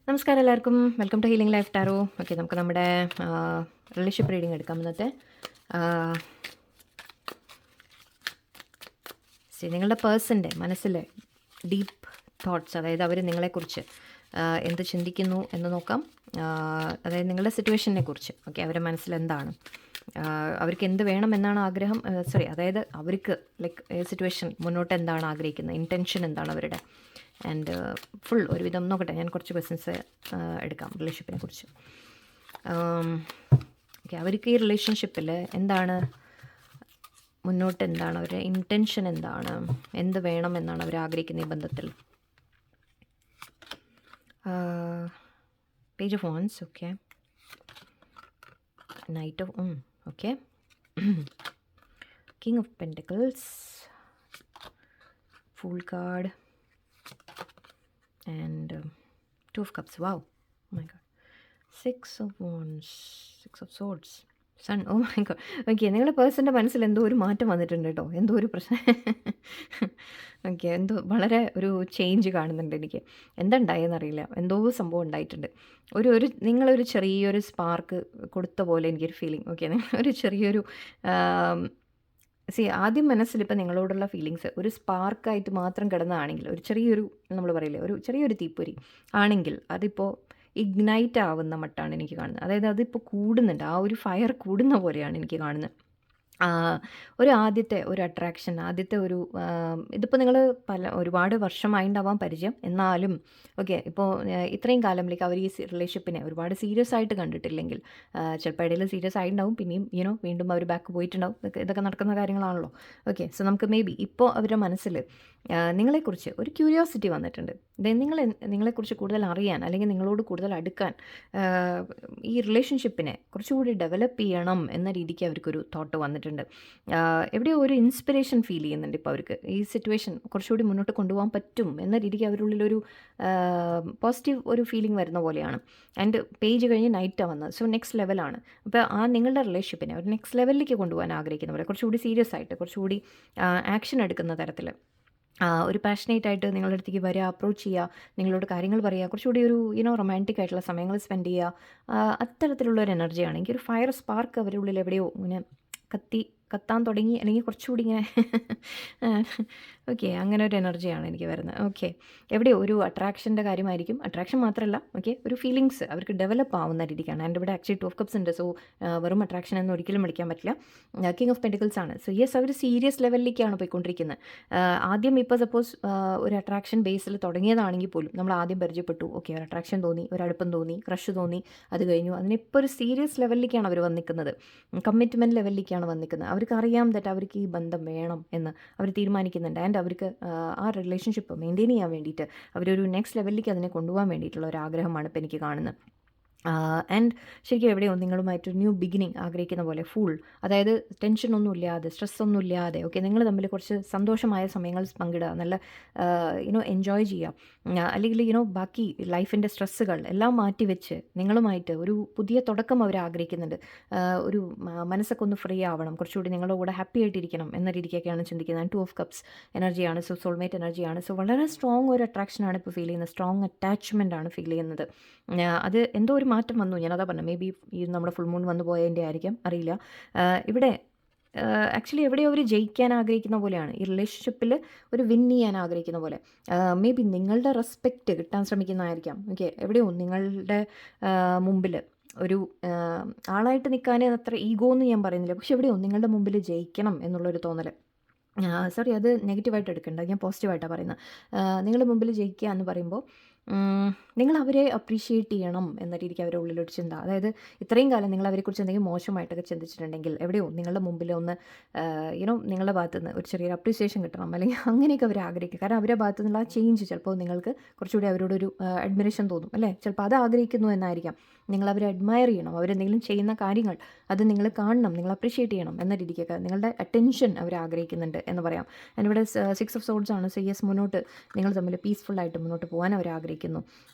നമസ്കാരം എല്ലാവർക്കും, welcome to healing life tarot. Okay, നമുക്ക് നമ്മുടെ റിലേഷൻഷിപ്പ് റീഡിംഗ് എടുക്കാം ഇന്നത്തെ. നിങ്ങളുടെ പേഴ്സൻ്റെ മനസ്സിലെ ഡീപ്പ് തോട്ട്സ്, അതായത് അവർ നിങ്ങളെക്കുറിച്ച് എന്ത് ചിന്തിക്കുന്നു എന്ന് നോക്കാം. അതായത് നിങ്ങളുടെ സിറ്റുവേഷനെ കുറിച്ച്, ഓക്കെ, അവരുടെ മനസ്സിൽ എന്താണ്, അവർക്ക് എന്ത് വേണമെന്നാണ് ആഗ്രഹം, അതായത് അവർക്ക് ലൈക്ക് സിറ്റുവേഷൻ മുന്നോട്ട് എന്താണ് ആഗ്രഹിക്കുന്നത്, ഇൻറ്റൻഷൻ എന്താണ് അവരുടെ. ആൻഡ് ഫുൾ ഒരുവിധം നോക്കട്ടെ, ഞാൻ കുറച്ച് ക്വസ്റ്റ്യൻസ് എടുക്കാം റിലേഷൻഷിപ്പിനെ കുറിച്ച്. ഓക്കെ, അവർക്ക് ഈ റിലേഷൻഷിപ്പിൽ എന്താണ് മുന്നോട്ട്, എന്താണ് അവരുടെ ഇൻറ്റൻഷൻ, എന്താണ്, എന്ത് വേണം എന്നാണ് അവർ ആഗ്രഹിക്കുന്ന ഈ ബന്ധത്തിൽ. Page of wands, okay, knight of okay, king of pentacles, fool card, and two of cups. Wow, oh my god, six of wands, six of swords, sun. Oh my god. Okay, നിങ്ങളുടെ പേഴ്സൻ്റെ മനസ്സിൽ എന്തോ ഒരു മാറ്റം വന്നിട്ടുണ്ട് കേട്ടോ, എന്തോ ഒരു പ്രശ്നം. ഓക്കെ, എന്തോ വളരെ ഒരു ചേഞ്ച് കാണുന്നുണ്ട് എനിക്ക്. എന്തുണ്ടായെന്നറിയില്ല, എന്തോ സംഭവം ഉണ്ടായിട്ടുണ്ട്. ഒരു നിങ്ങളൊരു ചെറിയൊരു സ്പാർക്ക് കൊടുത്ത പോലെ എനിക്കൊരു ഫീലിംഗ്. ഓക്കെ, ഒരു ചെറിയൊരു ആദ്യം മനസ്സിലിപ്പോൾ നിങ്ങളോടുള്ള ഫീലിങ്സ് ഒരു സ്പാർക്കായിട്ട് മാത്രം കിടന്നതാണെങ്കിൽ, ഒരു ചെറിയൊരു, നമ്മൾ പറയില്ലേ, ഒരു ചെറിയൊരു തീപ്പൊരി ആണെങ്കിൽ അതിപ്പോൾ ഇഗ്നൈറ്റ് ആവുന്ന മട്ടാണ് എനിക്ക് കാണുന്നത്. അതായത് അതിപ്പോൾ കൂടുന്നുണ്ട്, ആ ഒരു ഫയർ കൂടുന്ന പോലെയാണ് എനിക്ക് കാണുന്നത്. ഒരു ആദ്യത്തെ ഒരു അട്രാക്ഷൻ, ആദ്യത്തെ ഒരു ഇതിപ്പോൾ നിങ്ങൾ ഒരുപാട് വർഷമായിട്ടുണ്ടാവാൻ പരിചയം, എന്നാലും ഓക്കെ, ഇപ്പോൾ ഇത്രയും കാലം അവർ ഈ റിലേഷൻഷിപ്പിനെ ഒരുപാട് സീരിയസ് ആയിട്ട് കണ്ടിട്ടില്ലെങ്കിൽ, ചിലപ്പോൾ ഇടയിൽ സീരിയസ് ആയിട്ടുണ്ടാവും, പിന്നെയും വീണ്ടും അവർ ബാക്ക് പോയിട്ടുണ്ടാവും. ഇതൊക്കെ നടക്കുന്ന കാര്യങ്ങളാണല്ലോ. ഓക്കെ, സോ നമുക്ക് മേ ബി ഇപ്പോൾ അവരുടെ മനസ്സിൽ നിങ്ങളെക്കുറിച്ച് ഒരു ക്യൂരിയോസിറ്റി വന്നിട്ടുണ്ട്. നിങ്ങളെക്കുറിച്ച് കൂടുതൽ അറിയാൻ, അല്ലെങ്കിൽ നിങ്ങളോട് കൂടുതൽ അടുക്കാൻ, ഈ റിലേഷൻഷിപ്പിനെ കുറച്ചുകൂടി ഡെവലപ്പ് ചെയ്യണം എന്ന രീതിക്ക് അവർക്കൊരു തോട്ട് വന്നിട്ടുണ്ട്. എവിടെയോ ഒരു ഇൻസ്പിറേഷൻ ഫീൽ ചെയ്യുന്നുണ്ട് ഇപ്പോൾ അവർക്ക്. ഈ സിറ്റുവേഷൻ കുറച്ചുകൂടി മുന്നോട്ട് കൊണ്ടുപോകാൻ പറ്റും എന്ന രീതിക്ക് അവരുള്ളിലൊരു പോസിറ്റീവ് ഒരു ഫീലിംഗ് വരുന്ന പോലെയാണ്. ആൻഡ് പേജ് കഴിഞ്ഞ് നൈറ്റാണ് വന്നത്. സോ നെക്സ്റ്റ് ലെവലാണ്. അപ്പോൾ നിങ്ങളുടെ റിലേഷൻഷിപ്പിനെ ഒരു നെക്സ്റ്റ് ലെവലിലേക്ക് കൊണ്ടുപോകാൻ ആഗ്രഹിക്കുന്നവരെ, കുറച്ചുകൂടി സീരിയസ് ആയിട്ട്, കുറച്ചുകൂടി ആക്ഷൻ എടുക്കുന്ന തരത്തിൽ, ഒരു പാഷനേറ്റ് ആയിട്ട് നിങ്ങളുടെ അടുത്തേക്ക് വരിക, അപ്രോച്ച് ചെയ്യുക, നിങ്ങളോട് കാര്യങ്ങൾ പറയുക, കുറച്ചുകൂടി ഒരു റൊമാൻറ്റിക് ആയിട്ടുള്ള സമയങ്ങൾ സ്പെൻഡ് ചെയ്യുക, അത്തരത്തിലുള്ളൊരു എനർജിയാണ്. എനിക്കൊരു ഫയർ സ്പാർക്ക് അവരുടെ ഉള്ളിൽ എവിടെയോ ഇങ്ങനെ കത്താൻ തുടങ്ങി, അല്ലെങ്കിൽ കുറച്ചുകൂടി ഇങ്ങനെ ഓക്കെ, അങ്ങനെ ഒരു എനർജിയാണ് എനിക്ക് വരുന്നത്. ഓക്കെ, എവിടെയോ ഒരു അട്രാക്ഷൻ്റെ കാര്യമായിരിക്കും. അട്രാക്ഷൻ മാത്രമല്ല, ഓക്കെ, ഒരു ഫീലിങ്സ് അവർക്ക് ഡെവലപ്പ് ആവുന്ന രീതിക്കാണ്. എൻ്റെ ഇവിടെ ആക്ച്വലി 2 of cups ഉണ്ട്. സോ വെറും അട്രാക്ഷൻ എന്ന് ഒരിക്കലും വിളിക്കാൻ പറ്റില്ല. കിങ് ഓഫ് പെൻറ്റിക്കിൾസ് ആണ്. സോ യെസ്, അവർ സീരിയസ് ലെവലിലേക്കാണ് പോയിക്കൊണ്ടിരിക്കുന്നത്. ആദ്യം ഇപ്പോൾ സപ്പോസ് ഒരു അട്രാക്ഷൻ ബേസിൽ തുടങ്ങിയതാണെങ്കിൽ പോലും, നമ്മൾ ആദ്യം പരിചയപ്പെട്ടു, ഓക്കെ, ഒരു അട്രാക്ഷൻ തോന്നി, ഒരു അടുപ്പം തോന്നി, ക്രഷ് തോന്നി, അത് കഴിഞ്ഞു, അതിനിപ്പോൾ ഒരു സീരിയസ് ലെവലിലേക്കാണ് അവർ വന്നിക്കുന്നത്, കമ്മിറ്റ്മെൻറ്റ് ലെവലിലേക്കാണ് വന്നിക്കുന്നത്. അവർക്ക് അറിയാം ദറ്റ് അവർക്ക് ഈ ബന്ധം വേണം എന്ന് അവർ തീരുമാനിക്കുന്നുണ്ട്. ആൻഡ് അവർക്ക് ആ റിലേഷൻഷിപ്പ് മെയിൻറ്റെയിൻ ചെയ്യാൻ വേണ്ടിയിട്ട്, അവരൊരു നെക്സ്റ്റ് ലെവലിലേക്ക് അതിനെ കൊണ്ടുപോകാൻ വേണ്ടിയിട്ടുള്ള ഒരു ആഗ്രഹമാണ് ഇപ്പോൾ എനിക്ക് കാണുന്നത്. ആൻഡ് ശരിക്കും എവിടെയോ നിങ്ങളുമായിട്ടൊരു ന്യൂ ബിഗിനിങ് ആഗ്രഹിക്കുന്ന പോലെ, ഫുൾ, അതായത് ടെൻഷനൊന്നുമില്ലാതെ, സ്ട്രെസ്സൊന്നുമില്ലാതെ, ഓക്കെ, നിങ്ങൾ തമ്മിൽ കുറച്ച് സന്തോഷമായ സമയങ്ങൾ പങ്കിടുക, നല്ല എൻജോയ് ചെയ്യുക, അല്ലെങ്കിൽ ബാക്കി ലൈഫിൻ്റെ സ്ട്രെസ്സുകൾ എല്ലാം മാറ്റി വെച്ച് നിങ്ങളുമായിട്ട് ഒരു പുതിയ തുടക്കം അവർ ആഗ്രഹിക്കുന്നുണ്ട്. ഒരു മനസ്സൊക്കെ ഒന്ന് ഫ്രീ ആവണം, കുറച്ചുകൂടി നിങ്ങളുടെ കൂടെ ഹാപ്പി ആയിട്ടിരിക്കണം എന്ന രീതിക്കൊക്കെയാണ് ചിന്തിക്കുന്നത്. 2 of cups എനർജിയാണ്. സോ സോൾമേറ്റ് എനർജിയാണ്. സോ വളരെ സ്ട്രോങ് ഒരു അട്രാക്ഷനാണ് ഇപ്പോൾ ഫീൽ ചെയ്യുന്നത്, സ്ട്രോങ് അറ്റാച്ച്മെൻ്റ് ആണ് ഫീൽ ചെയ്യുന്നത്. അത് എന്തോ ഒരു മാറ്റം വന്നു, ഞാനതാ പറഞ്ഞു. മേ ബി ഈ നമ്മുടെ ഫുൾ മൂൺ വന്നു പോയതിൻ്റെ ആയിരിക്കാം, അറിയില്ല. ഇവിടെ ആക്ച്വലി എവിടെയോ അവർ ജയിക്കാൻ ആഗ്രഹിക്കുന്ന പോലെയാണ്, ഈ റിലേഷൻഷിപ്പിൽ ഒരു വിൻ ചെയ്യാൻ ആഗ്രഹിക്കുന്ന പോലെ. മേ ബി നിങ്ങളുടെ റെസ്പെക്റ്റ് കിട്ടാൻ ശ്രമിക്കുന്നതായിരിക്കാം. ഓക്കെ, എവിടെയോ നിങ്ങളുടെ മുമ്പിൽ ഒരു ആളായിട്ട് നിൽക്കാൻ അത്ര ഈഗോ എന്ന് ഞാൻ പറയുന്നില്ല, പക്ഷെ എവിടെയോ നിങ്ങളുടെ മുമ്പിൽ ജയിക്കണം എന്നുള്ളൊരു തോന്നൽ. അത് നെഗറ്റീവായിട്ട് എടുക്കേണ്ട, ഞാൻ പോസിറ്റീവായിട്ടാണ് പറയുന്നത്. നിങ്ങളുടെ മുമ്പിൽ ജയിക്കുക എന്ന് പറയുമ്പോൾ നിങ്ങൾ അവരെ അപ്രീഷിയേറ്റ് ചെയ്യണം എന്ന രീതിക്ക് അവരുടെ ഉള്ളിലൊരു ചിന്ത. അതായത് ഇത്രയും കാലം നിങ്ങൾ അവരെക്കുറിച്ച് എന്തെങ്കിലും മോശമായിട്ടൊക്കെ ചിന്തിച്ചിട്ടുണ്ടെങ്കിൽ എവിടെയോ നിങ്ങളുടെ മുമ്പിൽ ഒന്ന് നിങ്ങളുടെ ഭാഗത്തു നിന്ന് ഒരു ചെറിയൊരു അപ്രീസിയേഷൻ കിട്ടണം, അല്ലെങ്കിൽ അങ്ങനെയൊക്കെ അവർ ആഗ്രഹിക്കും. കാരണം അവരുടെ ഭാഗത്തു നിന്നുള്ള ആ ചേഞ്ച് ചിലപ്പോൾ നിങ്ങൾക്ക് കുറച്ചുകൂടി അവരോടൊരു അഡ്മിറേഷൻ തോന്നും, അല്ലേ? ചിലപ്പോൾ അത് ആഗ്രഹിക്കുന്നു എന്നായിരിക്കാം. നിങ്ങൾ അവരെ അഡ്മയർ ചെയ്യണം, അവരെന്തെങ്കിലും ചെയ്യുന്ന കാര്യങ്ങൾ അത് നിങ്ങൾ കാണണം, നിങ്ങൾ അപ്രീഷിയേറ്റ് ചെയ്യണം എന്ന രീതിക്കൊക്കെ നിങ്ങളുടെ അറ്റൻഷൻ അവർ ആഗ്രഹിക്കുന്നുണ്ട് എന്ന് പറയാം. അതിനിവിടെ 6 of swords ആണ്. സോ യെസ്, മുന്നോട്ട് നിങ്ങൾ തമ്മിൽ പീസ്ഫുള്ളായിട്ട് മുന്നോട്ട് പോകാൻ അവർ ആഗ്രഹിക്കും. ആഗ്രഹിക്കുന്നു.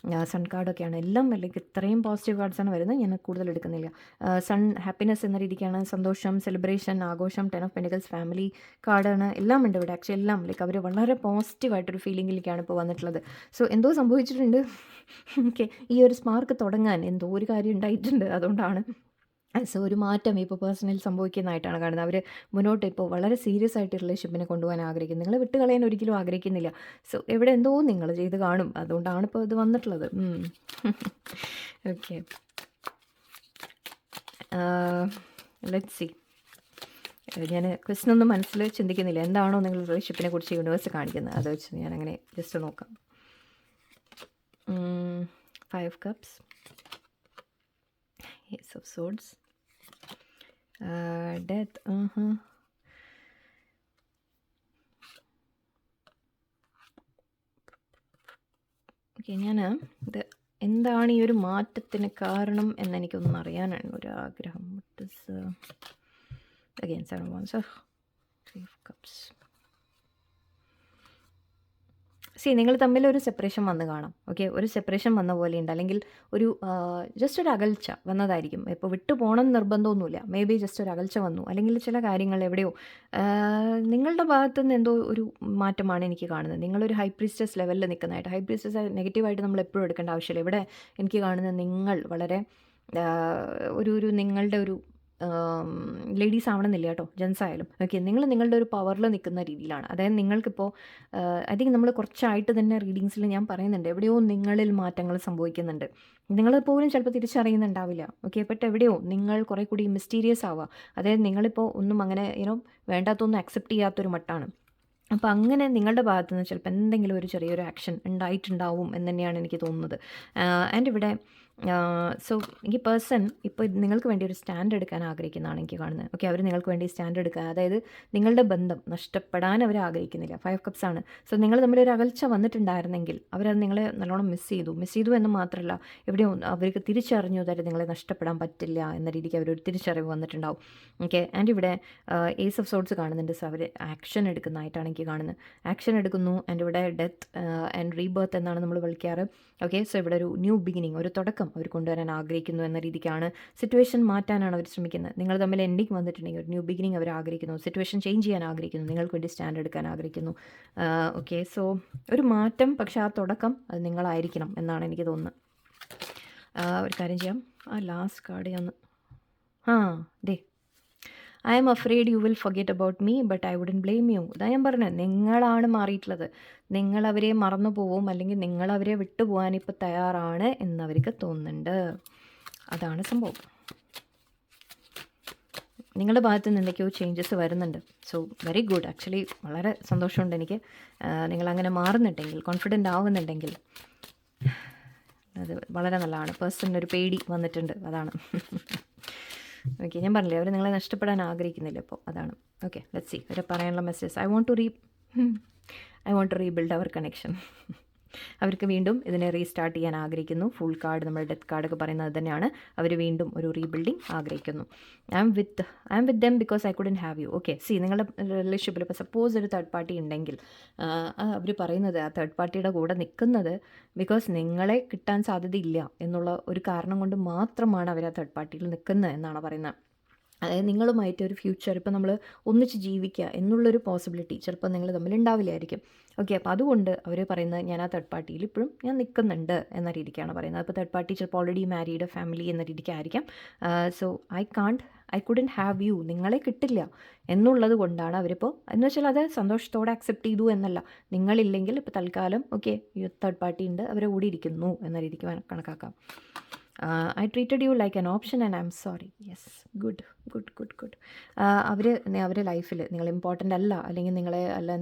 സൺ കാർഡൊക്കെയാണ് എല്ലാം, അല്ലെങ്കിൽ ഇത്രയും പോസിറ്റീവ് കാർഡ്സാണ് വരുന്നത്, ഞാൻ കൂടുതൽ എടുക്കുന്നില്ല. സൺ ഹാപ്പിനെസ് എന്ന രീതിക്കാണ്, സന്തോഷം, സെലിബ്രേഷൻ, ആഘോഷം, 10 ഓഫ് പെൻറ്റിക്കിൾസ്, ഫാമിലി കാർഡാണ്, എല്ലാം ഉണ്ട് ഇവിടെ. ആക്ച്വലി എല്ലാം ലൈക്ക് അവർ വളരെ പോസിറ്റീവായിട്ടൊരു ഫീലിങ്ങിലേക്കാണ് ഇപ്പോൾ വന്നിട്ടുള്ളത്. സോ എന്തോ സംഭവിച്ചിട്ടുണ്ട്. ഓക്കെ, ഈ ഒരു സ്പാർക്ക് തുടങ്ങാൻ എന്തോ ഒരു കാര്യം ഉണ്ടായിട്ടുണ്ട്. അതുകൊണ്ടാണ് സോ ഒരു മാറ്റം ഇപ്പോൾ പേഴ്സണൽ സംഭവിക്കുന്നതായിട്ടാണ് കാണുന്നത്. അവർ മുന്നോട്ട് ഇപ്പോൾ വളരെ സീരിയസ് ആയിട്ട് റിലേഷൻഷിപ്പിനെ കൊണ്ടുപോകാൻ ആഗ്രഹിക്കുന്നു. നിങ്ങൾ വിട്ട് കളയാൻ ഒരിക്കലും ആഗ്രഹിക്കുന്നില്ല. സോ എവിടെ എന്തോ നിങ്ങൾ ചെയ്ത് കാണും. അതുകൊണ്ടാണ് ഇപ്പോൾ ഇത് വന്നിട്ടുള്ളത്. Okay, let's C. ഞാൻ ക്വസ്റ്റ്യൻ ഒന്നും മനസ്സിൽ ചിന്തിക്കുന്നില്ല. എന്താണോ നിങ്ങൾ റിലേഷൻഷിപ്പിനെ കുറിച്ച് യൂണിവേഴ്സ് കാണിക്കുന്നത് അത് വെച്ച് ഞാൻ അങ്ങനെ ജസ്റ്റ് നോക്കാം. 5 cups, Ace of Swords, Death. Okay, ഞാൻ ഇത് എന്താണ് ഈ ഒരു മാറ്റത്തിന് കാരണം എന്നെനിക്കൊന്നും അറിയാനാണ് ഒരു ആഗ്രഹം. Again 7 wands, 3 of cups. നിങ്ങൾ തമ്മിൽ ഒരു സെപ്പറേഷൻ വന്ന് കാണാം. ഓക്കെ, ഒരു സെപ്പറേഷൻ വന്ന പോലെയുണ്ട്, അല്ലെങ്കിൽ ഒരു ജസ്റ്റ് ഒരു അകൽച്ച വന്നതായിരിക്കും. ഇപ്പോൾ വിട്ടു പോകണം നിർബന്ധമൊന്നുമില്ല. മേ ബി ജസ്റ്റ് ഒരു അകൽച്ച വന്നു, അല്ലെങ്കിൽ ചില കാര്യങ്ങൾ എവിടെയോ നിങ്ങളുടെ ഭാഗത്തു നിന്ന് എന്തോ ഒരു മാറ്റമാണ് എനിക്ക് കാണുന്നത്. നിങ്ങളൊരു ഹൈ പ്രീസ്റ്റസ് ലെവലിൽ നിൽക്കുന്നതായിട്ട്. ഹൈ പ്രീസ്റ്റസ് നെഗറ്റീവായിട്ട് നമ്മൾ എപ്പോഴും എടുക്കേണ്ട ആവശ്യമില്ല. ഇവിടെ എനിക്ക് കാണുന്നത് നിങ്ങൾ വളരെ നിങ്ങളുടെ ഒരു ലേഡീസ് ആവണമെന്നില്ല കേട്ടോ, ജെൻസ് ആയാലും. ഓക്കെ, നിങ്ങൾ നിങ്ങളുടെ ഒരു പവറിൽ നിൽക്കുന്ന രീതിയിലാണ്. അതായത് നിങ്ങൾക്കിപ്പോൾ ഐ തിങ്ക് നമ്മൾ കുറച്ചായിട്ട് തന്നെ റീഡിങ്സിൽ ഞാൻ പറയുന്നുണ്ട്, എവിടെയോ നിങ്ങളിൽ മാറ്റങ്ങൾ സംഭവിക്കുന്നുണ്ട്. നിങ്ങൾ പോലും ചിലപ്പോൾ തിരിച്ചറിയുന്നുണ്ടാവില്ല. ഓക്കെ, ബട്ട് എവിടെയോ നിങ്ങൾ കുറേ കൂടി മിസ്റ്റീരിയസ് ആവുക. അതായത് നിങ്ങളിപ്പോൾ ഒന്നും അങ്ങനെ വേണ്ടാത്തൊന്നും അക്സെപ്റ്റ് ചെയ്യാത്തൊരു മട്ടാണ്. അപ്പോൾ അങ്ങനെ നിങ്ങളുടെ ഭാഗത്തു നിന്ന് ചിലപ്പോൾ എന്തെങ്കിലും ഒരു ചെറിയൊരു ആക്ഷൻ ഉണ്ടായിട്ടുണ്ടാവും എന്ന് തന്നെയാണ് എനിക്ക് തോന്നുന്നത്. ആൻഡ് ഇവിടെ സോ ഈ പേഴ്സൺ ഇപ്പോൾ നിങ്ങൾക്ക് വേണ്ടി ഒരു സ്റ്റാൻഡ് എടുക്കാൻ ആഗ്രഹിക്കുന്നതാണ് എനിക്ക് കാണുന്നത്. ഓക്കെ, അവർ നിങ്ങൾക്ക് വേണ്ടി സ്റ്റാൻഡ് എടുക്കാൻ, അതായത് നിങ്ങളുടെ ബന്ധം നഷ്ടപ്പെടാൻ അവർ ആഗ്രഹിക്കുന്നില്ല. 5 കപ്സ് ആണ്. സോ നിങ്ങൾ തമ്മിലൊരു അകൽച്ച വന്നിട്ടുണ്ടായിരുന്നെങ്കിൽ അവരത് നിങ്ങളെ നല്ലോണം മിസ് ചെയ്തു എന്ന് മാത്രമല്ല, എവിടെയോ അവർക്ക് തിരിച്ചറിഞ്ഞു തരും നിങ്ങളെ നഷ്ടപ്പെടാൻ പറ്റില്ല എന്ന രീതിക്ക് അവരൊരു തിരിച്ചറിവ് വന്നിട്ടുണ്ടാവും. ഓക്കെ, ആൻഡ് ഇവിടെ ഏസ് ഓഫ് സോർട്സ് കാണുന്നുണ്ട്. സോ അവർ ആക്ഷൻ എടുക്കുന്നതായിട്ടാണ് എനിക്ക് കാണുന്നത്. ആക്ഷൻ എടുക്കുന്നു. ആൻഡ് ഇവിടെ ഡെത്ത് ആൻഡ് റീബർത്ത് എന്നാണ് നമ്മൾ വിളിക്കാറ്. ഓക്കെ, സോ ഇവിടെ ഒരു ന്യൂ ബിഗിനിങ്, ഒരു തുടക്കം അവർ കൊണ്ടുവരാൻ ആഗ്രഹിക്കുന്നു എന്ന രീതിക്കാണ്. സിറ്റുവേഷൻ മാറ്റാനാണ് അവർ ശ്രമിക്കുന്നത്. നിങ്ങൾ തമ്മിൽ എൻഡിങ് വന്നിട്ടുണ്ടെങ്കിൽ ഒരു ന്യൂ ബിഗിനിങ് അവർ ആഗ്രഹിക്കുന്നു. സിറ്റുവേഷൻ ചേഞ്ച് ചെയ്യാൻ ആഗ്രഹിക്കുന്നു. നിങ്ങൾക്ക് വേണ്ടി സ്റ്റാൻഡ് എടുക്കാൻ ആഗ്രഹിക്കുന്നു. ഓക്കെ, സോ ഒരു മാറ്റം, പക്ഷേ ആ തുടക്കം അത് നിങ്ങളായിരിക്കണം എന്നാണ് എനിക്ക് തോന്നുന്നത്. ഒരു കാര്യം ചെയ്യാം, ലാസ്റ്റ് കാർഡ് ഞാൻ ദേ I am afraid you will forget about me but I wouldn't blame you. ഇതാ ഞാൻ പറഞ്ഞത്, നിങ്ങളാണ് മാറിയിട്ടുള്ളത്. നിങ്ങളവരെ മറന്നു പോവും, അല്ലെങ്കിൽ നിങ്ങളവരെ വിട്ടുപോകാൻ ഇപ്പോൾ തയ്യാറാണ് എന്നവർക്ക് തോന്നുന്നുണ്ട്. അതാണ് സംഭവം. നിങ്ങളുടെ ഭാഗത്ത് നിന്ന് എന്തൊക്കെയോ ചേഞ്ചസ് വരുന്നുണ്ട്. So very good. ആക്ച്വലി വളരെ സന്തോഷമുണ്ട് എനിക്ക്. നിങ്ങളങ്ങനെ മാറുന്നുണ്ടെങ്കിൽ, കോൺഫിഡൻ്റ് ആവുന്നുണ്ടെങ്കിൽ അത് വളരെ നല്ലതാണ്. പേഴ്സണിനൊരു പേടി വന്നിട്ടുണ്ട്, അതാണ്. ഓക്കെ, ഞാൻ പറഞ്ഞില്ലേ അവർ നിങ്ങളെ നഷ്ടപ്പെടാൻ ആഗ്രഹിക്കുന്നില്ല ഇപ്പോൾ, അതാണ്. ഓക്കെ, ലെറ്റ്സ് സീ അവരെ പറയാനുള്ള message. I want to rebuild our connection. അവർക്ക് വീണ്ടും ഇതിനെ റീസ്റ്റാർട്ട് ചെയ്യാൻ ആഗ്രഹിക്കുന്നു. ഫുൾ കാർഡ്, നമ്മുടെ ഡെത്ത് കാർഡൊക്കെ പറയുന്നത് തന്നെയാണ്. അവർ വീണ്ടും ഒരു റീബിൽഡിങ് ആഗ്രഹിക്കുന്നു. I am with them because I couldn't have you. Okay, നിങ്ങളുടെ റിലേഷൻഷിപ്പിൽ ഇപ്പോൾ സപ്പോസ് ഒരു തേർഡ് പാർട്ടി ഉണ്ടെങ്കിൽ അവർ പറയുന്നത് ആ തേർഡ് പാർട്ടിയുടെ കൂടെ നിൽക്കുന്നത് ബിക്കോസ് നിങ്ങളെ കിട്ടാൻ സാധ്യതയില്ല എന്നുള്ള ഒരു കാരണം കൊണ്ട് മാത്രമാണ് അവർ ആ തേർഡ് പാർട്ടിയിൽ നിൽക്കുന്നത് എന്നാണ് പറയുന്നത്. അതായത് നിങ്ങളുമായിട്ട് ഒരു ഫ്യൂച്ചർ ഇപ്പോൾ നമ്മൾ ഒന്നിച്ച് ജീവിക്കുക എന്നുള്ളൊരു പോസിബിലിറ്റി ചിലപ്പോൾ നിങ്ങൾ തമ്മിൽ ഉണ്ടാവില്ലായിരിക്കും. ഓക്കെ, അപ്പോൾ അതുകൊണ്ട് അവർ പറയുന്നത് ഞാൻ ആ തേർഡ് പാർട്ടിയിൽ ഇപ്പോഴും ഞാൻ നിൽക്കുന്നുണ്ട് എന്ന രീതിക്കാണ് പറയുന്നത്. അപ്പോൾ തേർഡ് പാർട്ടി ചിലപ്പോൾ ഓൾറെഡി മാരീഡ് ഫാമിലി എന്ന രീതിക്കായിരിക്കാം. So I couldn't have you, നിങ്ങളെ കിട്ടില്ല എന്നുള്ളത് കൊണ്ടാണ് അവരിപ്പോൾ, എന്ന് വെച്ചാൽ അത് സന്തോഷത്തോടെ അക്സെപ്റ്റ് ചെയ്തു എന്നല്ല. നിങ്ങളില്ലെങ്കിൽ ഇപ്പോൾ തൽക്കാലം ഓക്കെ തേർഡ് പാർട്ടി ഉണ്ട്, അവരെ കൂടി ഇരിക്കുന്നു എന്ന രീതിക്ക് കണക്കാക്കാം. I treated you like an option and I am sorry. Yes, good. അവരെ ലൈഫിൽ നിങ്ങൾ ഇമ്പോർട്ടൻ്റ് അല്ല, അല്ലെങ്കിൽ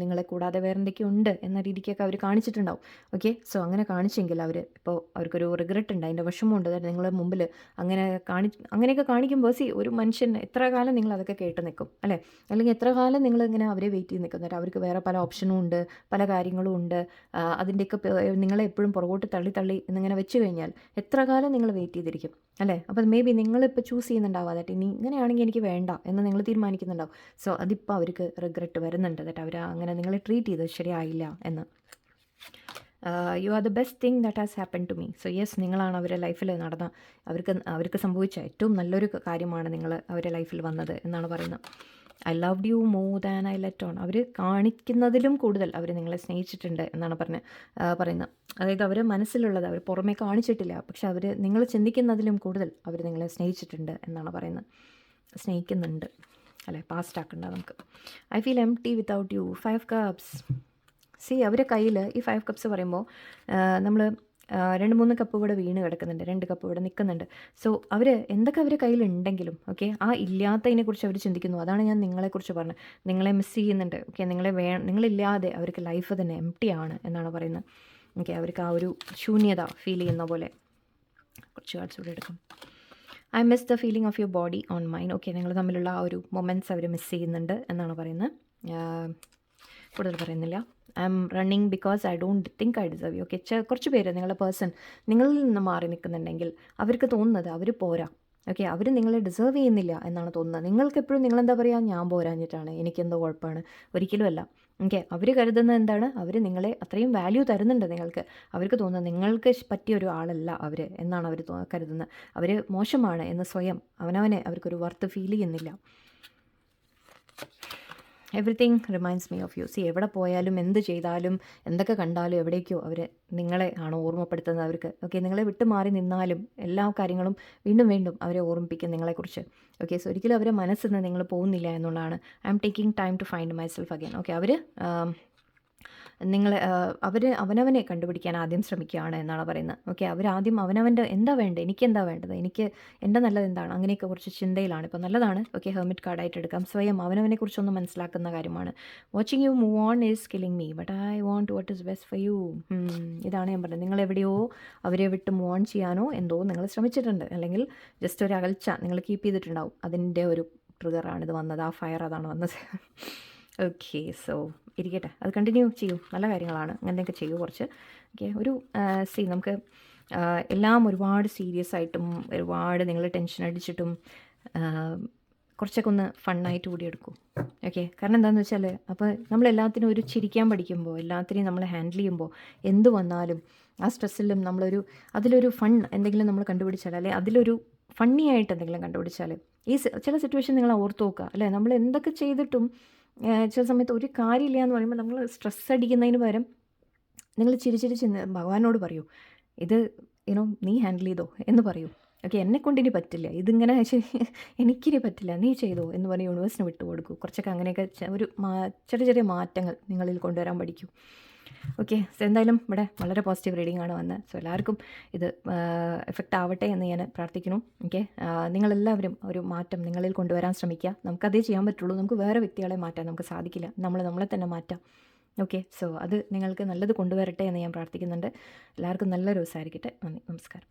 നിങ്ങളെ കൂടാതെ വേറെ എന്തൊക്കെയോ ഉണ്ട് എന്ന രീതിക്കൊക്കെ അവർ കാണിച്ചിട്ടുണ്ടാവും. ഓക്കെ, സോ അങ്ങനെ കാണിച്ചെങ്കിൽ ഇപ്പോൾ അവർക്കൊരു റിഗ്രറ്റ് ഉണ്ട്, അതിൻ്റെ വിഷമമുണ്ട്. നിങ്ങളുടെ മുമ്പിൽ അങ്ങനെയൊക്കെ കാണിക്കുമ്പോൾ ഒരു മനുഷ്യൻ എത്ര കാലം നിങ്ങൾ അതൊക്കെ കേട്ട് നിൽക്കും അല്ലേ? അല്ലെങ്കിൽ എത്ര കാലം നിങ്ങൾ ഇങ്ങനെ അവരെ വെയിറ്റ് ചെയ്ത് നിൽക്കും. അവർക്ക് വേറെ പല ഓപ്ഷനും ഉണ്ട്, പല കാര്യങ്ങളും ഉണ്ട്. അതിൻ്റെയൊക്കെ നിങ്ങളെ എപ്പോഴും പുറകോട്ട് തള്ളി എന്നിങ്ങനെ വെച്ച് കഴിഞ്ഞാൽ എത്ര കാലം നിങ്ങൾ വെയിറ്റ് ചെയ്തിരിക്കും അല്ലേ? അപ്പോൾ മേ ബി നിങ്ങളിപ്പോൾ ചൂസ് ചെയ്യുന്നുണ്ടാവും ദാറ്റ് ഇനി ഇങ്ങനെയാണെങ്കിൽ എനിക്ക് വേണ്ട എന്ന് നിങ്ങൾ തീരുമാനിക്കുന്നുണ്ടാവും. സോ അതിപ്പോൾ അവർക്ക് റിഗ്രറ്റ് വരുന്നുണ്ട്, ദാറ്റ് അവർ അങ്ങനെ നിങ്ങളെ ട്രീറ്റ് ചെയ്തത് ശരിയായില്ല എന്ന്. You are the best thing that has happen to me. So yes, നിങ്ങളാണ് അവരുടെ ലൈഫിൽ നടന്ന അവർക്ക് സംഭവിച്ച ഏറ്റവും നല്ലൊരു കാര്യമാണ് നിങ്ങൾ അവരുടെ ലൈഫിൽ വന്നത് എന്നാണ് പറയുന്നത്. I loved you more than I let on. അവർ കാണിക്കുന്നതിലും കൂടുതൽ അവർ നിങ്ങളെ സ്നേഹിച്ചിട്ടുണ്ട് എന്നാണ് പറയുന്നത്. അതായത് അവർ മനസ്സിലുള്ളത് അവർ പുറമേ കാണിച്ചിട്ടില്ല, പക്ഷെ അവർ നിങ്ങൾ ചിന്തിക്കുന്നതിലും കൂടുതൽ അവർ നിങ്ങളെ സ്നേഹിച്ചിട്ടുണ്ട് എന്നാണ് പറയുന്നത്. സ്നേഹിക്കുന്നുണ്ട് അല്ലേ, പാസ്റ്റ് ആക്കണ്ട നമുക്ക്. I feel M T without you. 5 cups. C അവരുടെ കയ്യിൽ ഈ 5 കപ്സ് പറയുമ്പോൾ നമ്മൾ 2-3 കപ്പ് ഇവിടെ വീണ് കിടക്കുന്നുണ്ട്, 2 കപ്പ് ഇവിടെ നിൽക്കുന്നുണ്ട്. സോ അവർ എന്തൊക്കെ അവരുടെ കയ്യിലുണ്ടെങ്കിലും ഓക്കെ, ആ ഇല്ലാത്തതിനെക്കുറിച്ച് അവർ ചിന്തിക്കുന്നു. അതാണ് ഞാൻ നിങ്ങളെക്കുറിച്ച് പറഞ്ഞത്. നിങ്ങളെ മിസ് ചെയ്യുന്നുണ്ട്. ഓക്കെ, നിങ്ങളില്ലാതെ അവർക്ക് ലൈഫ് തന്നെ എം ടി ആണ് എന്നാണ് പറയുന്നത്. ഓക്കെ, അവർക്ക് ആ ഒരു ശൂന്യത ഫീൽ ചെയ്യുന്ന പോലെ. കുറച്ച് കാർഡ്സ് ഇവിടെ എടുക്കും. I miss the feeling of your body on mine. Okay, നിങ്ങൾ തമ്മിലുള്ള ആ ഒരു മൊമെൻറ്റ്സ് അവർ മിസ് ചെയ്യുന്നുണ്ട് എന്നാണ് പറയുന്നത്. കൂടുതൽ പറയുന്നില്ല. I am running because I don't think I deserve you. Okay, കുറച്ച് പേര് നിങ്ങളുടെ പേഴ്സൺ നിങ്ങളിൽ നിന്ന് മാറി നിൽക്കുന്നുണ്ടെങ്കിൽ അവർക്ക് തോന്നുന്നത് അവർ പോരാ. ഓക്കെ, അവർ നിങ്ങളെ ഡിസേർവ് ചെയ്യുന്നില്ല എന്നാണ് തോന്നുന്നത്. നിങ്ങൾക്ക് എപ്പോഴും നിങ്ങളെന്താ പറയുക, ഞാൻ പോരാഞ്ഞിട്ടാണ്, എനിക്കെന്തോ കുഴപ്പമാണ്. ഒരിക്കലുമല്ല. ഓക്കെ, അവർ കരുതുന്നത് എന്താണ്, അവർ നിങ്ങളെ അത്രയും വാല്യൂ തരുന്നുണ്ട് നിങ്ങൾക്ക്. അവർക്ക് തോന്നുന്നത് നിങ്ങൾക്ക് പറ്റിയ ഒരു ആളല്ല അവർ എന്നാണ് അവർ കരുതുന്നത്. അവർ മോശമാണ് എന്ന് സ്വയം അവനവനെ അവർക്കൊരു വർത്ത് ഫീൽ ചെയ്യുന്നില്ല. Everything reminds me of you. See, എവിടെ പോയാലും എന്ത് ചെയ്താലും എന്തൊക്കെ കണ്ടാലും എവിടേക്കോ അവർ നിങ്ങളെ ആണ് ഓർമ്മപ്പെടുത്തുന്നത് അവർക്ക്. ഓക്കെ, നിങ്ങളെ വിട്ട് മാറി നിന്നാലും എല്ലാ കാര്യങ്ങളും വീണ്ടും വീണ്ടും അവരെ ഓർമ്മിപ്പിക്കും നിങ്ങളെക്കുറിച്ച്. ഓക്കെ, സോ ഒരിക്കലും അവരെ മനസ്സിൽ നിന്ന് നിങ്ങൾ പോകുന്നില്ല എന്നുള്ളതാണ്. I'm taking time to find myself again. Okay, അവർ അവനവനെ കണ്ടുപിടിക്കാൻ ആദ്യം ശ്രമിക്കുകയാണ് എന്നാണ് പറയുന്നത്. ഓക്കെ, അവരാദ്യം അവനവൻ്റെ എന്താ വേണ്ടത്, എനിക്കെന്താ വേണ്ടത്, എൻ്റെ നല്ലത് എന്താണ്, അങ്ങനെയൊക്കെ കുറച്ച് ചിന്തയിലാണ്. ഇപ്പോൾ നല്ലതാണ്. ഓക്കെ, ഹെർമിറ്റ് കാർഡായിട്ട് എടുക്കാം. സ്വയം അവനവനെക്കുറിച്ചൊന്ന് മനസ്സിലാക്കുന്ന കാര്യമാണ്. Watching you move on is killing me but I want what is best for you. ഇതാണ് ഞാൻ പറഞ്ഞത്. നിങ്ങളെവിടെയോ അവരെ വിട്ട് മൂവ് ഓൺ ചെയ്യാനോ എന്തോ നിങ്ങൾ ശ്രമിച്ചിട്ടുണ്ട്, അല്ലെങ്കിൽ ജസ്റ്റ് ഒരു അകൽച്ച നിങ്ങൾ കീപ്പ് ചെയ്തിട്ടുണ്ടാവും. അതിൻ്റെ ഒരു ട്രിഗറാണിത് വന്നത്. ആ ഫയർ അതാണ് വന്നത്. ഓക്കെ, സോ ഇരിക്കട്ടെ, അത് കണ്ടിന്യൂ ചെയ്യൂ. നല്ല കാര്യങ്ങളാണ്, അങ്ങനെയൊക്കെ ചെയ്യൂ കുറച്ച്. ഓക്കെ, നമുക്ക് എല്ലാം ഒരുപാട് സീരിയസ് ആയിട്ടും ഒരുപാട് നിങ്ങൾ ടെൻഷൻ അടിച്ചിട്ടും കുറച്ചൊക്കെ ഒന്ന് ഫണ്ണായിട്ട് കൂടി എടുക്കും. ഓക്കെ, കാരണം എന്താണെന്ന് വെച്ചാൽ അപ്പോൾ നമ്മളെല്ലാത്തിനും ഒരു ചിരിക്കാൻ പഠിക്കുമ്പോൾ, എല്ലാത്തിനെയും നമ്മൾ ഹാൻഡിൽ ചെയ്യുമ്പോൾ എന്ത് വന്നാലും ആ സ്ട്രെസ്സിലും അതിലൊരു ഫൺ എന്തെങ്കിലും നമ്മൾ കണ്ടുപിടിച്ചാൽ, അല്ലെ അതിലൊരു ഫണ്ണി ആയിട്ട് എന്തെങ്കിലും കണ്ടുപിടിച്ചാൽ, ചില സിറ്റുവേഷൻ നിങ്ങൾ ഓർത്ത് നോക്കുക അല്ലേ, നമ്മൾ എന്തൊക്കെ ചെയ്തിട്ടും ചില സമയത്ത് ഒരു കാര്യമില്ല എന്ന് പറയുമ്പോൾ നമ്മൾ സ്ട്രെസ് അടിക്കുന്നതിന് പകരം നിങ്ങൾ ചിരിച്ചിരി ഭഗവാനോട് പറയൂ, ഇത് നീ ഹാൻഡിൽ ചെയ്തോ എന്ന് പറയൂ. ഓക്കെ, എന്നെക്കൊണ്ടിനി പറ്റില്ല, ഇതിങ്ങനെ എനിക്കിനി പറ്റില്ല, നീ ചെയ്തോ എന്ന് പറഞ്ഞ് യൂണിവേഴ്സിന് വിട്ടുകൊടുക്കൂ. കുറച്ചൊക്കെ അങ്ങനെയൊക്കെ ചെറിയ ചെറിയ മാറ്റങ്ങൾ നിങ്ങളിൽ കൊണ്ടുവരാൻ പഠിക്കൂ. ഓക്കെ, സോ എന്തായാലും ഇവിടെ വളരെ പോസിറ്റീവ് റീഡിംഗ് ആണ് വന്നത്. സോ എല്ലാവർക്കും ഇത് എഫക്റ്റ് ആവട്ടെ എന്ന് ഞാൻ പ്രാർത്ഥിക്കുന്നു. ഓക്കെ, നിങ്ങളെല്ലാവരും ഒരു മാറ്റം നിങ്ങളിൽ കൊണ്ടുവരാൻ ശ്രമിക്കുക. നമുക്കതേ ചെയ്യാൻ പറ്റുള്ളൂ. നമുക്ക് വേറെ വ്യക്തികളെ മാറ്റാൻ നമുക്ക് സാധിക്കില്ല. നമ്മളെ തന്നെ മാറ്റാം. ഓക്കെ, സോ അത് നിങ്ങൾക്ക് നല്ലത് കൊണ്ടുവരട്ടെ എന്ന് ഞാൻ പ്രാർത്ഥിക്കുന്നുണ്ട്. എല്ലാവർക്കും നല്ലൊരു ദിവസമായിരിക്കട്ടെ. നന്ദി, നമസ്കാരം.